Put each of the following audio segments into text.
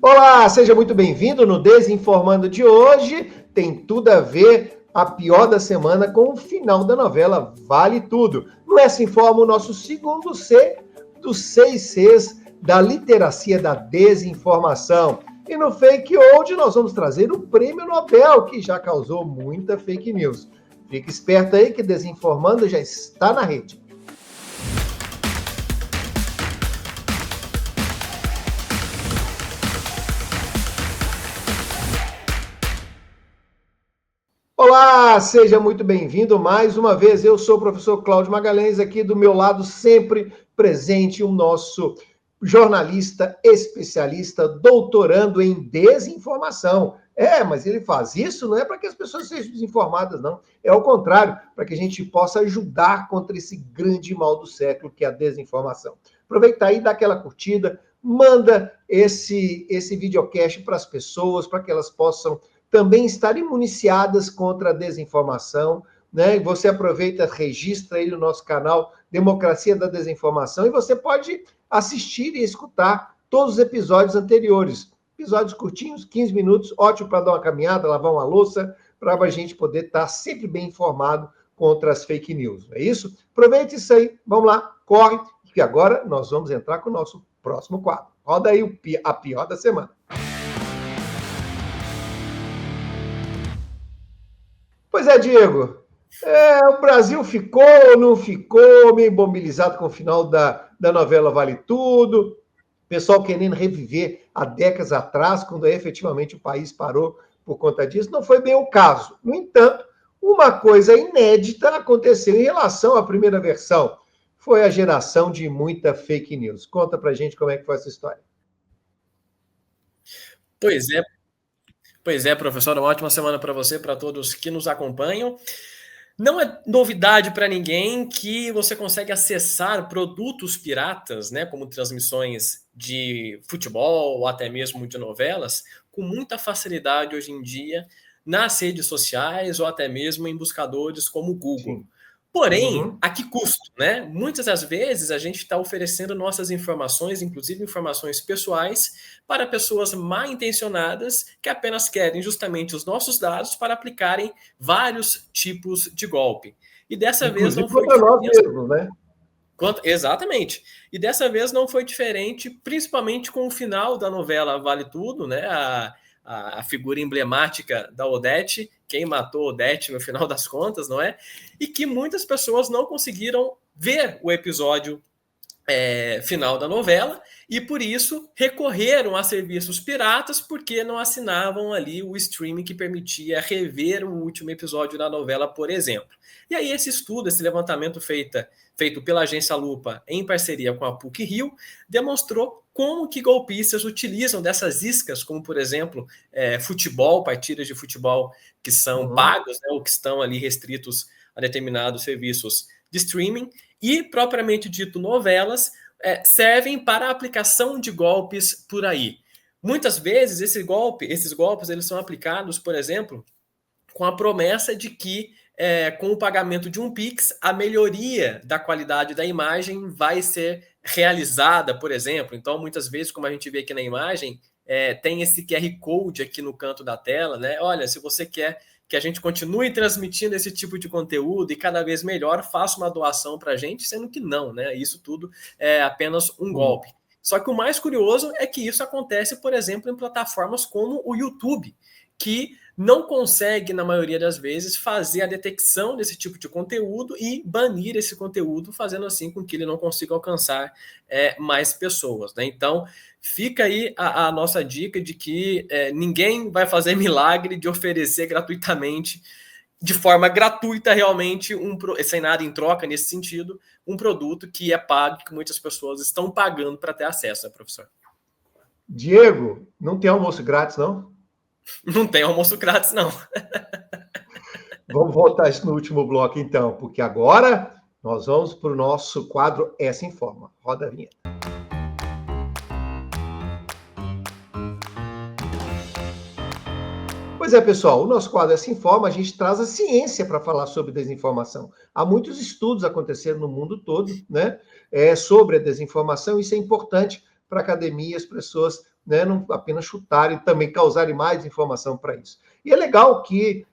Olá, seja muito bem-vindo no Desinformando de hoje. Tem tudo a ver a pior da semana com o final da novela Vale Tudo. No Essa Informa, o nosso segundo C dos 6 Cs da literacia da desinformação. E no Fake Old nós vamos trazer o Prêmio Nobel, que já causou muita fake news. Fique esperto aí que Desinformando já está na rede. Olá, seja muito bem-vindo mais uma vez. Eu sou o professor Cláudio Magalhães, aqui do meu lado sempre presente o nosso jornalista especialista, doutorando em desinformação. Mas ele faz isso não é para que as pessoas sejam desinformadas, não. É ao contrário, para que a gente possa ajudar contra esse grande mal do século, que é a desinformação. Aproveita aí, dá aquela curtida, manda esse videocast para as pessoas, para que elas possam também estarem municiadas contra a desinformação, né? Você aproveita, registra aí no nosso canal Democracia da Desinformação e você pode assistir e escutar todos os episódios anteriores. Episódios curtinhos, 15 minutos, ótimo para dar uma caminhada, lavar uma louça, para a gente poder estar sempre bem informado contra as fake news. É isso? Aproveite isso aí, vamos lá, corre, que agora nós vamos entrar com o nosso próximo quadro. Roda aí a pior da semana. Pois é, Diego. O Brasil ficou ou não ficou meio mobilizado com o final da novela Vale Tudo. Pessoal querendo reviver há décadas atrás, quando efetivamente o país parou por conta disso. Não foi bem o caso. No entanto, uma coisa inédita aconteceu em relação à primeira versão. Foi a geração de muita fake news. Conta pra gente como é que foi essa história. Pois é, professor, uma ótima semana para você, para todos que nos acompanham. Não é novidade para ninguém que você consegue acessar produtos piratas, né, como transmissões de futebol ou até mesmo de novelas, com muita facilidade hoje em dia nas redes sociais ou até mesmo em buscadores como o Google. Sim. Porém, a que custo, né? Muitas das vezes a gente está oferecendo nossas informações, inclusive informações pessoais, para pessoas mal intencionadas que apenas querem justamente os nossos dados para aplicarem vários tipos de golpe. E dessa vez não foi contra nós diferente. mesmos, né? Exatamente. E dessa vez não foi diferente, principalmente com o final da novela Vale Tudo, né? A figura emblemática da Odete, quem matou Odete no final das contas, não é? E que muitas pessoas não conseguiram ver o episódio final da novela e por isso recorreram a serviços piratas porque não assinavam ali o streaming que permitia rever o último episódio da novela, por exemplo. E aí esse estudo, esse levantamento feito pela agência Lupa em parceria com a PUC-Rio, demonstrou como que golpistas utilizam dessas iscas, como por exemplo futebol, partidas de futebol que são pagos, né, ou que estão ali restritos a determinados serviços de streaming, e propriamente dito novelas, servem para a aplicação de golpes por aí. Muitas vezes esses golpes eles são aplicados, por exemplo, com a promessa de que com o pagamento de um Pix, a melhoria da qualidade da imagem vai ser realizada, por exemplo. Então, muitas vezes, como a gente vê aqui na imagem, tem esse QR Code aqui no canto da tela, né? Olha, se você quer que a gente continue transmitindo esse tipo de conteúdo e cada vez melhor, faça uma doação para a gente, sendo que não, né? Isso tudo é apenas um golpe. Só que o mais curioso é que isso acontece, por exemplo, em plataformas como o YouTube, que não consegue, na maioria das vezes, fazer a detecção desse tipo de conteúdo e banir esse conteúdo, fazendo assim com que ele não consiga alcançar mais pessoas, né? Então, fica aí a nossa dica de que ninguém vai fazer milagre de oferecer gratuitamente, de forma gratuita realmente, sem nada em troca nesse sentido, um produto que é pago, que muitas pessoas estão pagando para ter acesso, né, professor? Diego, não tem almoço grátis, não? Não tem almoço grátis, não. Vamos voltar isso no último bloco, então, porque agora nós vamos para o nosso quadro Essa Informa. Roda a vinheta. Pois é, pessoal, o nosso quadro Essa Informa, a gente traz a ciência para falar sobre desinformação. Há muitos estudos acontecendo no mundo todo, né, sobre a desinformação, e isso é importante para a academia e as pessoas né, não apenas chutarem, também causarem mais informação para isso. E é legal que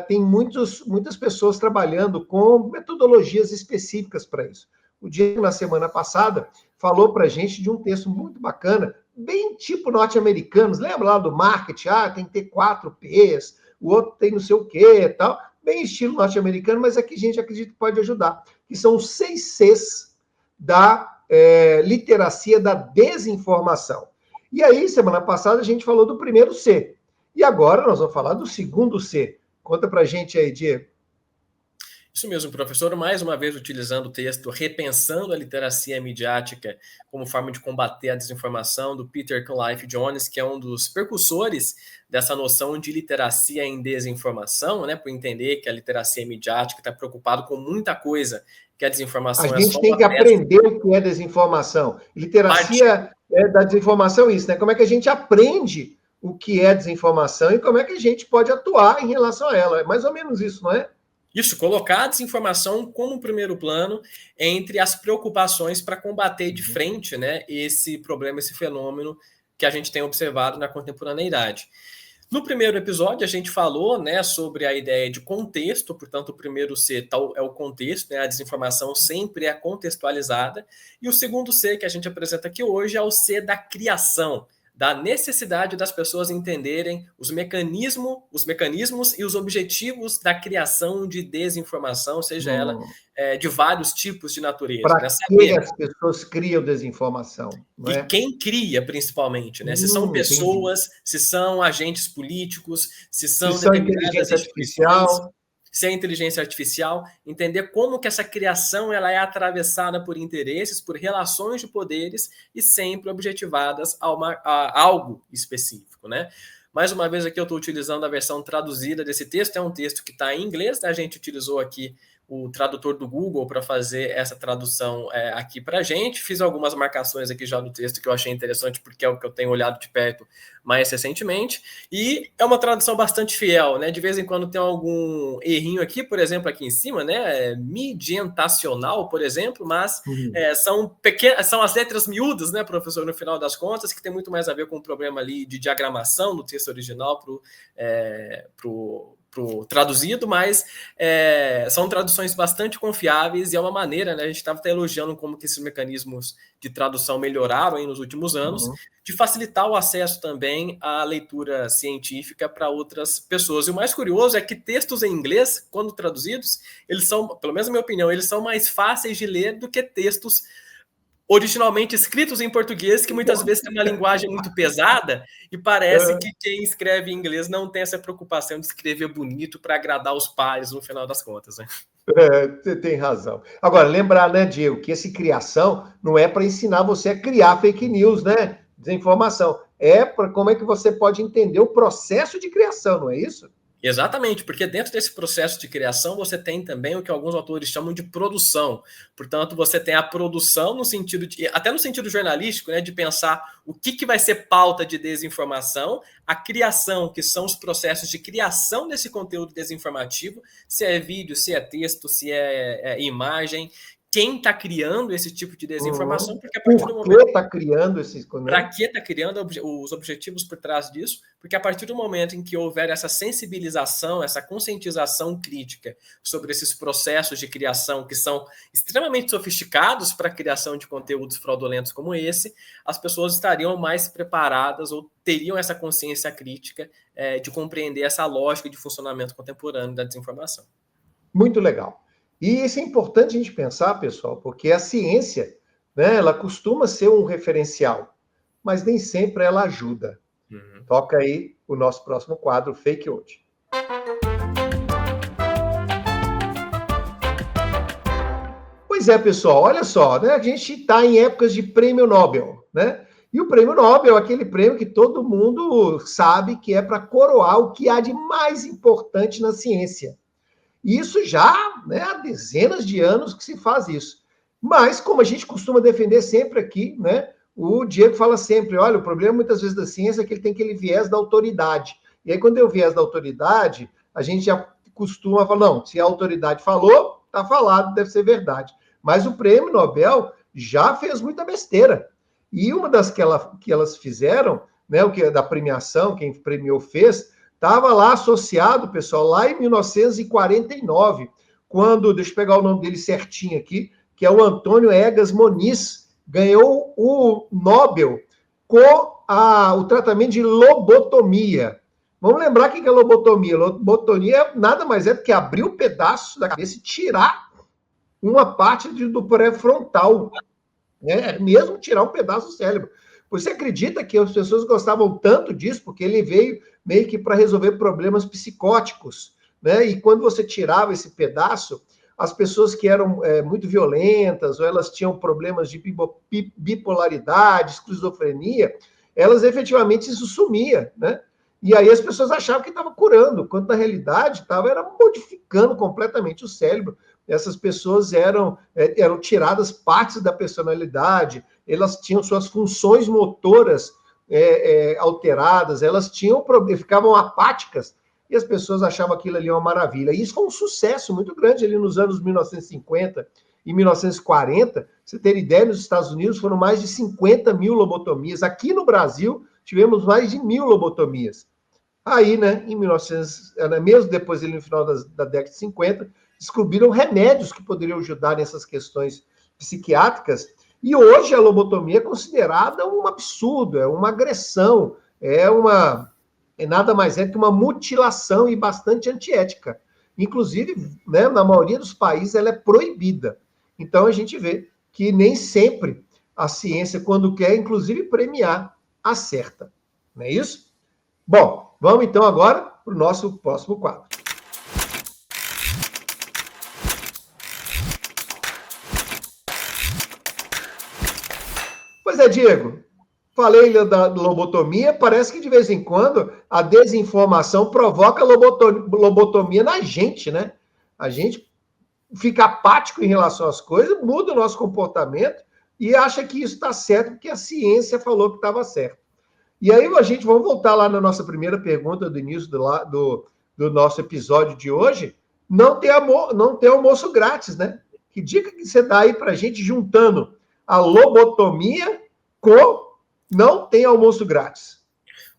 tem muitas pessoas trabalhando com metodologias específicas para isso. O Diego, na semana passada, falou para a gente de um texto muito bacana, bem tipo norte-americanos. Lembra lá do marketing? Tem que ter 4 P's, o outro tem não sei o quê e tal. Bem estilo norte-americano, mas aqui a gente acredita que pode ajudar. Que são os 6 Cs da literacia da desinformação. E aí, semana passada, a gente falou do primeiro C. E agora nós vamos falar do segundo C. Conta para a gente aí, Diego. Isso mesmo, professor. Mais uma vez, utilizando o texto Repensando a Literacia Midiática como forma de combater a desinformação, do Peter Clive-Jones, que é um dos precursores dessa noção de literacia em desinformação, né, por entender que a literacia midiática está preocupado com muita coisa, que a desinformação a gente tem que aprender o que é desinformação. Literacia da desinformação é isso, né? Como é que a gente aprende o que é desinformação e como é que a gente pode atuar em relação a ela. É mais ou menos isso, não é? Isso, colocar a desinformação como primeiro plano entre as preocupações para combater de frente, né, esse problema, esse fenômeno que a gente tem observado na contemporaneidade. No primeiro episódio, a gente falou, né, sobre a ideia de contexto, portanto, o primeiro C é o contexto, né, a desinformação sempre é contextualizada, e o segundo C que a gente apresenta aqui hoje é o C da criação, da necessidade das pessoas entenderem os mecanismos e os objetivos da criação de desinformação, seja ela de vários tipos de natureza. Para que as pessoas criam desinformação? Não é? E quem cria, principalmente, né? Se são pessoas, se são agentes políticos, se são inteligência artificial. Se é inteligência artificial, entender como que essa criação ela é atravessada por interesses, por relações de poderes e sempre objetivadas a algo específico, né? Mais uma vez aqui eu estou utilizando a versão traduzida desse texto, é um texto que está em inglês, né? A gente utilizou aqui o tradutor do Google para fazer essa tradução aqui para a gente. Fiz algumas marcações aqui já no texto que eu achei interessante, porque é o que eu tenho olhado de perto mais recentemente. E é uma tradução bastante fiel, né? De vez em quando tem algum errinho aqui, por exemplo, aqui em cima, né? Midientacional, por exemplo, mas são as letras miúdas, né, professor, no final das contas, que tem muito mais a ver com o problema ali de diagramação no texto original pro traduzido, mas são traduções bastante confiáveis e é uma maneira, né, a gente estava até elogiando como que esses mecanismos de tradução melhoraram aí nos últimos anos, de facilitar o acesso também à leitura científica para outras pessoas. E o mais curioso é que textos em inglês, quando traduzidos, eles são, pelo menos na minha opinião, eles são mais fáceis de ler do que textos originalmente escritos em português, que muitas vezes tem uma linguagem muito pesada e parece que quem escreve em inglês não tem essa preocupação de escrever bonito para agradar os pares no final das contas, né? Você tem razão. Agora, lembrar, né, Diego, que esse criação não é para ensinar você a criar fake news, né? Desinformação. É para como é que você pode entender o processo de criação, não é isso? Exatamente, porque dentro desse processo de criação você tem também o que alguns autores chamam de produção. Portanto, você tem a produção no sentido de, até no sentido jornalístico, né, de pensar o que vai ser pauta de desinformação, a criação, que são os processos de criação desse conteúdo desinformativo, se é vídeo, se é texto, se é imagem. Quem está criando esse tipo de desinformação, porque a partir do momento... Por que está criando esses... Para que está criando os objetivos por trás disso? Porque a partir do momento em que houver essa sensibilização, essa conscientização crítica sobre esses processos de criação que são extremamente sofisticados para a criação de conteúdos fraudulentos como esse, as pessoas estariam mais preparadas ou teriam essa consciência crítica de compreender essa lógica de funcionamento contemporâneo da desinformação. Muito legal. E isso é importante a gente pensar, pessoal, porque a ciência, né, ela costuma ser um referencial, mas nem sempre ela ajuda. Toca aí o nosso próximo quadro, Fake Hoje. Pois é, pessoal, olha só, né, a gente está em épocas de prêmio Nobel, né? E o prêmio Nobel é aquele prêmio que todo mundo sabe que é para coroar o que há de mais importante na ciência. Isso já, né, há dezenas de anos que se faz isso. Mas, como a gente costuma defender sempre aqui, né, o Diego fala sempre, olha, o problema muitas vezes da ciência é que ele tem aquele viés da autoridade. E aí, quando é o viés da autoridade, a gente já costuma falar, não, se a autoridade falou, está falado, deve ser verdade. Mas o prêmio Nobel já fez muita besteira. E uma das que elas fizeram né, o que da premiação, quem premiou fez, estava lá associado, pessoal, lá em 1949, quando, deixa eu pegar o nome dele certinho aqui, que é o Antônio Egas Moniz, ganhou o Nobel com o tratamento de lobotomia. Vamos lembrar o que é lobotomia. Lobotomia nada mais é do que abrir um pedaço da cabeça e tirar uma parte do pré-frontal. Mesmo tirar um pedaço do cérebro. Você acredita que as pessoas gostavam tanto disso, porque ele veio meio que para resolver problemas psicóticos, né? E quando você tirava esse pedaço, as pessoas que eram muito violentas, ou elas tinham problemas de bipolaridade, esquizofrenia, elas efetivamente isso sumia, né? E aí as pessoas achavam que estava curando, quando na realidade era modificando completamente o cérebro. Essas pessoas eram tiradas partes da personalidade, elas tinham suas funções motoras alteradas, elas ficavam apáticas, e as pessoas achavam aquilo ali uma maravilha. E isso foi um sucesso muito grande ali nos anos 1950 e 1940. Você ter ideia, nos Estados Unidos foram mais de 50 mil lobotomias. Aqui no Brasil, tivemos mais de 1.000 lobotomias. Aí, né, em 1900, mesmo depois, no final da década de 50, descobriram remédios que poderiam ajudar nessas questões psiquiátricas. E hoje a lobotomia é considerada um absurdo, é uma agressão, nada mais que uma mutilação e bastante antiética. Inclusive, né, na maioria dos países, ela é proibida. Então, a gente vê que nem sempre a ciência, quando quer, inclusive, premiar, acerta. Não é isso? Bom, vamos então agora para o nosso próximo quadro. Pois é, Diego, falei da lobotomia, parece que de vez em quando a desinformação provoca lobotomia na gente, né? A gente fica apático em relação às coisas, muda o nosso comportamento e acha que isso está certo porque a ciência falou que estava certo. E aí vamos voltar lá na nossa primeira pergunta do início do nosso episódio de hoje. Não tem almoço grátis, né? Que dica que você dá aí para a gente juntando a lobotomia com não tem almoço grátis?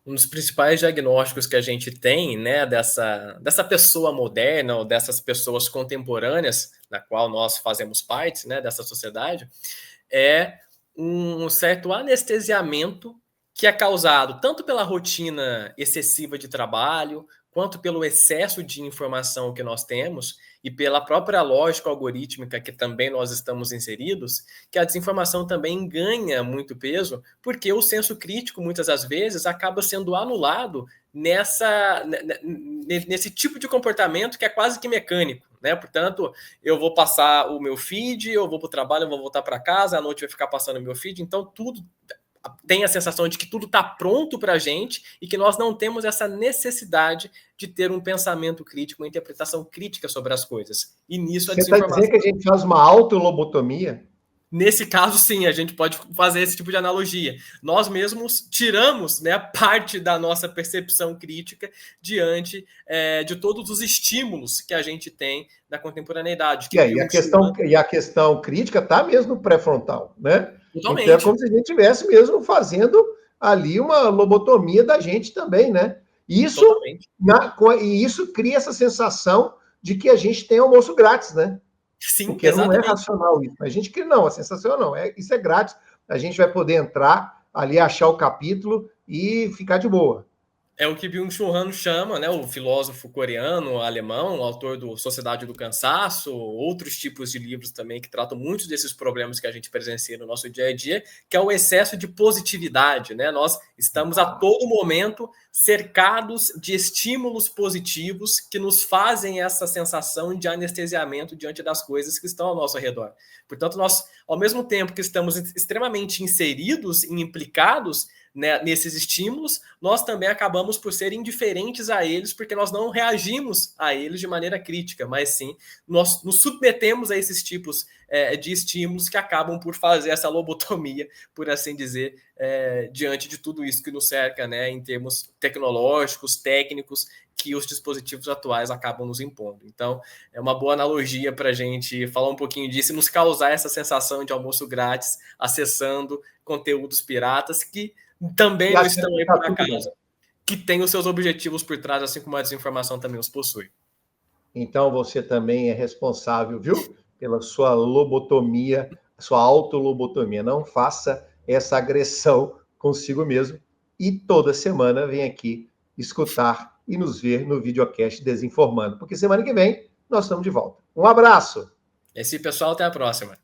Um dos principais diagnósticos que a gente tem, né, dessa pessoa moderna ou dessas pessoas contemporâneas, na qual nós fazemos parte, né, dessa sociedade, é um certo anestesiamento que é causado tanto pela rotina excessiva de trabalho, quanto pelo excesso de informação que nós temos e pela própria lógica algorítmica que também nós estamos inseridos, que a desinformação também ganha muito peso, porque o senso crítico, muitas das vezes, acaba sendo anulado nesse tipo de comportamento que é quase que mecânico, né? Portanto, eu vou passar o meu feed, eu vou para o trabalho, eu vou voltar para casa, à noite vai ficar passando o meu feed, então tudo tem a sensação de que tudo está pronto para a gente e que nós não temos essa necessidade de ter um pensamento crítico, uma interpretação crítica sobre as coisas. E nisso a desinformação... Você está dizendo que a gente faz uma autolobotomia? Nesse caso, sim, a gente pode fazer esse tipo de analogia. Nós mesmos tiramos, né, parte da nossa percepção crítica diante de todos os estímulos que a gente tem na contemporaneidade. E a questão crítica está mesmo no pré-frontal, né? Totalmente. Então é como se a gente estivesse mesmo fazendo ali uma lobotomia da gente também, né? E isso cria essa sensação de que a gente tem almoço grátis, né? Sim, porque exatamente. Não é racional isso. A gente que não, a sensação não. Isso é grátis. A gente vai poder entrar ali, achar o capítulo e ficar de boa. É o que Byung-Chul Han chama, né, o filósofo coreano, alemão, autor do Sociedade do Cansaço, outros tipos de livros também que tratam muitos desses problemas que a gente presencia no nosso dia a dia, que é o excesso de positividade, né? Nós estamos a todo momento cercados de estímulos positivos que nos fazem essa sensação de anestesiamento diante das coisas que estão ao nosso redor. Portanto, nós, ao mesmo tempo que estamos extremamente inseridos e implicados, né, nesses estímulos, nós também acabamos por ser indiferentes a eles, porque nós não reagimos a eles de maneira crítica, mas sim, nós nos submetemos a esses tipos de estímulos que acabam por fazer essa lobotomia, por assim dizer, diante de tudo isso que nos cerca, né, em termos tecnológicos, técnicos, que os dispositivos atuais acabam nos impondo. Então, é uma boa analogia para a gente falar um pouquinho disso e nos causar essa sensação de almoço grátis, acessando conteúdos piratas que também não estão aí tá por acaso. Que tem os seus objetivos por trás, assim como a desinformação também os possui. Então você também é responsável, viu? Pela sua lobotomia, sua autolobotomia. Não faça essa agressão consigo mesmo. E toda semana vem aqui escutar e nos ver no videocast Desinformando. Porque semana que vem nós estamos de volta. Um abraço! Esse pessoal, até a próxima.